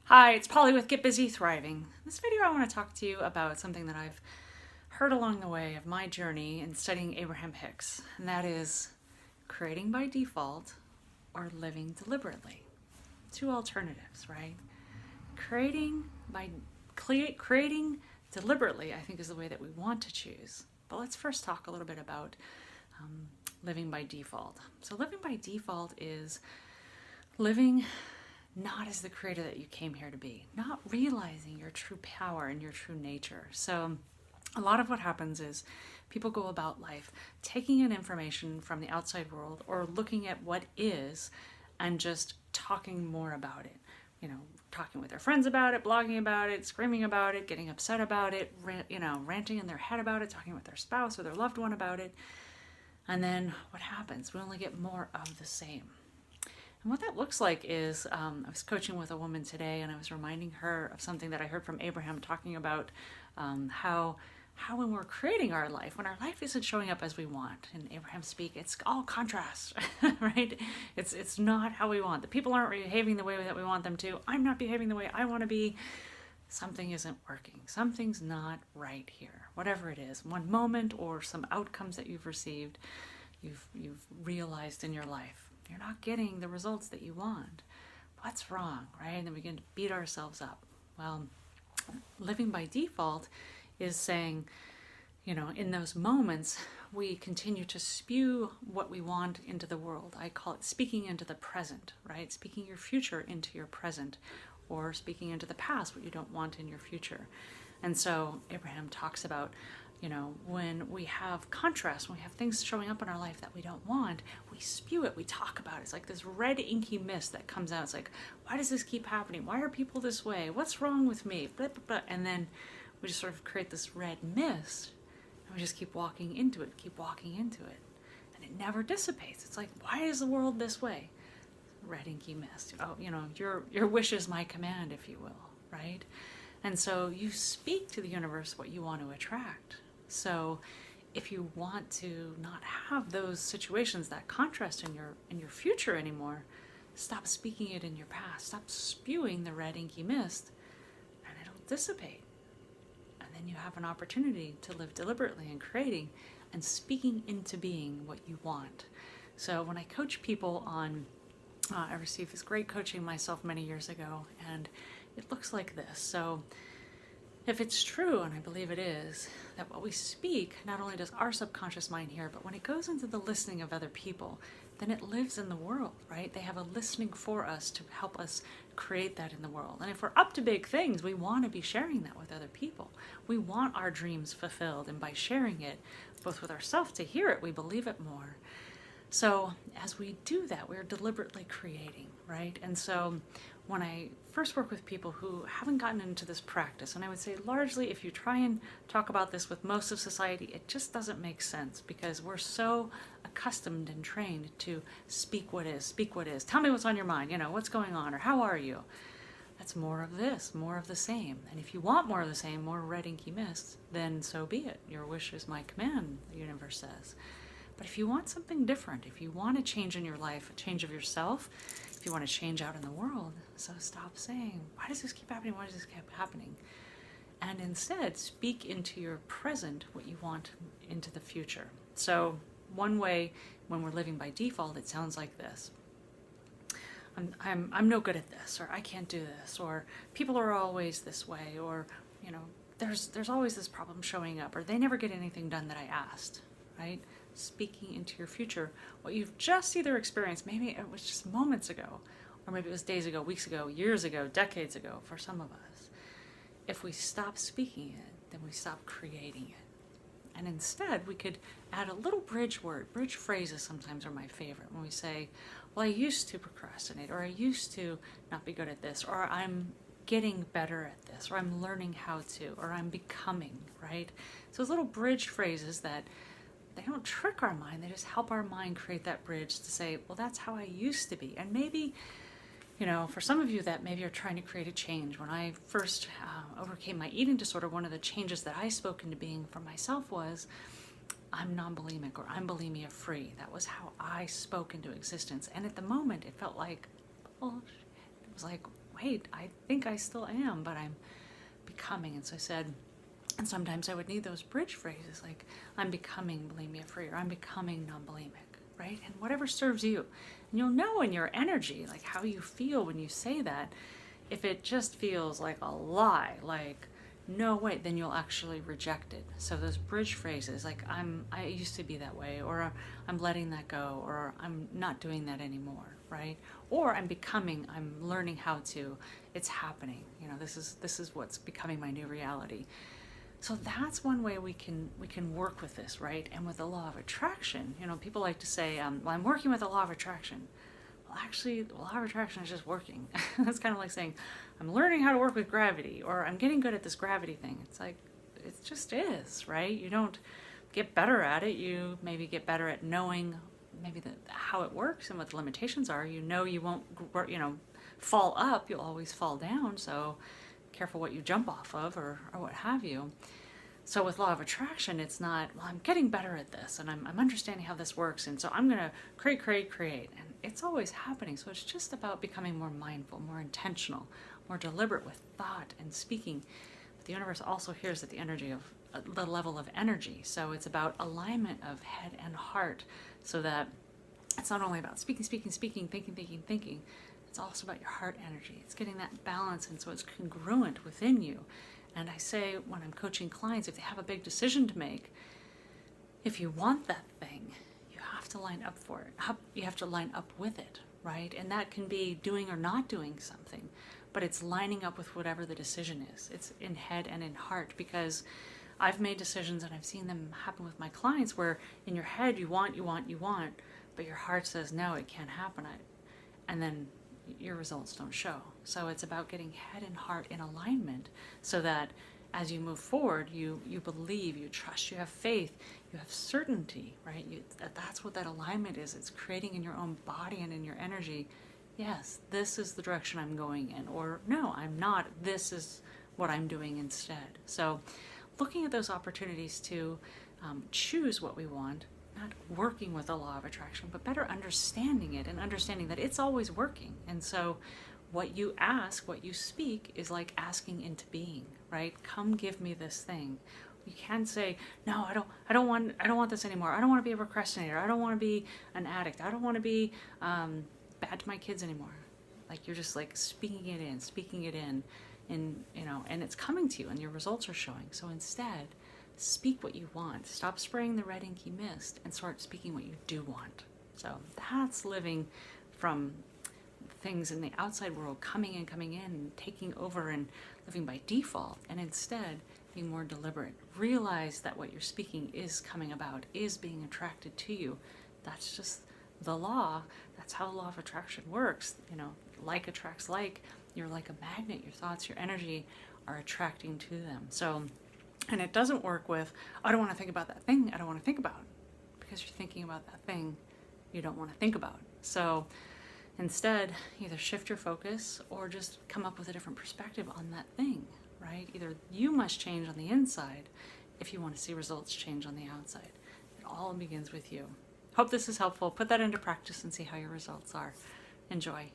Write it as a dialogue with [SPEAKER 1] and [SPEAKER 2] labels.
[SPEAKER 1] Hi, it's Polly with Get Busy Thriving. In this video, I want to talk to you about something that I've heard along the way of my journey in studying Abraham-Hicks, and that is creating by default or living deliberately. Two alternatives, right? Creating deliberately, I think, is the way that we want to choose. But let's first talk a little bit about living by default. So living by default is living not as the creator that you came here to be, not realizing your true power and your true nature. So a lot of what happens is people go about life taking in information from the outside world or looking at what is and just talking more about it. You know, talking with their friends about it, blogging about it, screaming about it, getting upset about it, ranting in their head about it, talking with their spouse or their loved one about it. And then what happens? We only get more of the same. And what that looks like is, I was coaching with a woman today, and I was reminding her of something that I heard from Abraham talking about how when we're creating our life, when our life isn't showing up as we want, in Abraham speak, it's all contrast, right? It's not how we want. The people aren't behaving the way that we want them to. I'm not behaving the way I want to be. Something isn't working. Something's not right here. Whatever it is, one moment or some outcomes that you've received, you've realized in your life. You're not getting the results that you want. What's wrong, right? And then we begin to beat ourselves up. Well, living by default is saying, in those moments, we continue to spew what we want into the world. I call it speaking into the present, right? Speaking your future into your present, or speaking into the past, what you don't want in your future. And so Abraham talks about, when we have contrast, when we have things showing up in our life that we don't want, we spew it, we talk about it. It's like this red inky mist that comes out. It's like, why does this keep happening? Why are people this way? What's wrong with me? Blah, blah, blah. And then we just sort of create this red mist, and we just keep walking into it, and it never dissipates. It's like, why is the world this way? Red inky mist. Oh, your wish is my command, if you will, right? And so you speak to the universe what you want to attract. So if you want to not have those situations, that contrast in your future anymore, stop speaking it in your past. Stop spewing the red inky mist, and it'll dissipate. And then you have an opportunity to live deliberately in creating and speaking into being what you want. So when I coach people on, I received this great coaching myself many years ago, and it looks like this. So if it's true, and I believe it is, that what we speak, not only does our subconscious mind hear, but when it goes into the listening of other people, then it lives in the world, right? They have a listening for us to help us create that in the world. And if we're up to big things, we want to be sharing that with other people. We want our dreams fulfilled, and by sharing it, both with ourselves to hear it, we believe it more. So as we do that, we're deliberately creating, right? And so when I first work with people who haven't gotten into this practice, and I would say largely if you try and talk about this with most of society, it just doesn't make sense because we're so accustomed and trained to speak what is, tell me what's on your mind, what's going on, or how are you? That's more of this, more of the same. And if you want more of the same, more red inky mist, then so be it. Your wish is my command, the universe says. But if you want something different, if you want a change in your life, a change of yourself, if you want to change out in the world, so stop saying, why does this keep happening? Why does this keep happening? And instead, speak into your present what you want into the future. So one way, when we're living by default, it sounds like this. I'm no good at this, or I can't do this, or people are always this way, or there's always this problem showing up, or they never get anything done that I asked, right? Speaking into your future, what you've just either experienced, maybe it was just moments ago, or maybe it was days ago, weeks ago, years ago, decades ago for some of us. If we stop speaking it, then we stop creating it. And instead, we could add a little bridge word. Bridge phrases sometimes are my favorite. When we say, well, I used to procrastinate, or I used to not be good at this, or I'm getting better at this, or I'm learning how to, or I'm becoming, right? So those little bridge phrases that they don't trick our mind, they just help our mind create that bridge to say, well, that's how I used to be. And maybe, for some of you that maybe you're trying to create a change. When I first overcame my eating disorder, one of the changes that I spoke into being for myself was, I'm non-bulimic, or I'm bulimia free. That was how I spoke into existence. And at the moment, it felt like bullshit. It was like, wait, I think I still am, but I'm becoming. And so I said, and sometimes I would need those bridge phrases like, I'm becoming bulimia free, or I'm becoming non-bulimic, right? And whatever serves you. And you'll know in your energy, like how you feel when you say that. If it just feels like a lie, like, no way, then you'll actually reject it. So those bridge phrases, like I used to be that way, or I'm letting that go, or I'm not doing that anymore, right? Or I'm becoming, I'm learning how to, it's happening. You know, this is what's becoming my new reality. So that's one way we can work with this, right? And with the law of attraction, you know, people like to say, well, I'm working with the law of attraction. Well, actually, the law of attraction is just working. That's kind of like saying, I'm learning how to work with gravity, or I'm getting good at this gravity thing. It's like, it just is, right? You don't get better at it. You maybe get better at knowing maybe how it works and what the limitations are. You know you won't, fall up. You'll always fall down. So careful what you jump off of, or what have you. So with law of attraction, it's not, well, I'm getting better at this, and I'm understanding how this works, and so I'm going to create. And it's always happening. So it's just about becoming more mindful, more intentional, more deliberate with thought and speaking. But the universe also hears at the energy of the level of energy. So it's about alignment of head and heart, so that it's not only about speaking, thinking. It's also about your heart energy. It's getting that balance, and so it's congruent within you. And I say when I'm coaching clients, if they have a big decision to make, if you want that thing, you have to line up for it. You have to line up with it, right? And that can be doing or not doing something, but it's lining up with whatever the decision is. It's in head and in heart, because I've made decisions and I've seen them happen with my clients where in your head you want, but your heart says, no, it can't happen. And then your results don't show. So it's about getting head and heart in alignment, so that as you move forward, you believe, you trust, you have faith, you have certainty, right? That's what that alignment is. It's creating in your own body and in your energy, yes, this is the direction I'm going in, or no, I'm not, this is what I'm doing instead. So looking at those opportunities to choose what we want, not working with the law of attraction, but better understanding it and understanding that it's always working. And so what you ask, what you speak, is like asking into being, right? Come give me this thing. You can't say, no, I don't want this anymore. I don't want to be a procrastinator. I don't want to be an addict. I don't want to be bad to my kids anymore. Like, you're just like speaking it in, and it's coming to you, and your results are showing. So instead, speak what you want. Stop spraying the red inky mist and start speaking what you do want. So that's living from things in the outside world coming in and taking over and living by default, and instead being more deliberate. Realize that what you're speaking is coming about, is being attracted to you. That's just the law. That's how the law of attraction works. Like attracts like. You're like a magnet. Your thoughts, your energy are attracting to them. So, and it doesn't work with, I don't want to think about that thing I don't want to think about, because you're thinking about that thing you don't want to think about. So instead, either shift your focus or just come up with a different perspective on that thing, right? Either you must change on the inside if you want to see results change on the outside. It all begins with you. Hope this is helpful. Put that into practice and see how your results are. Enjoy.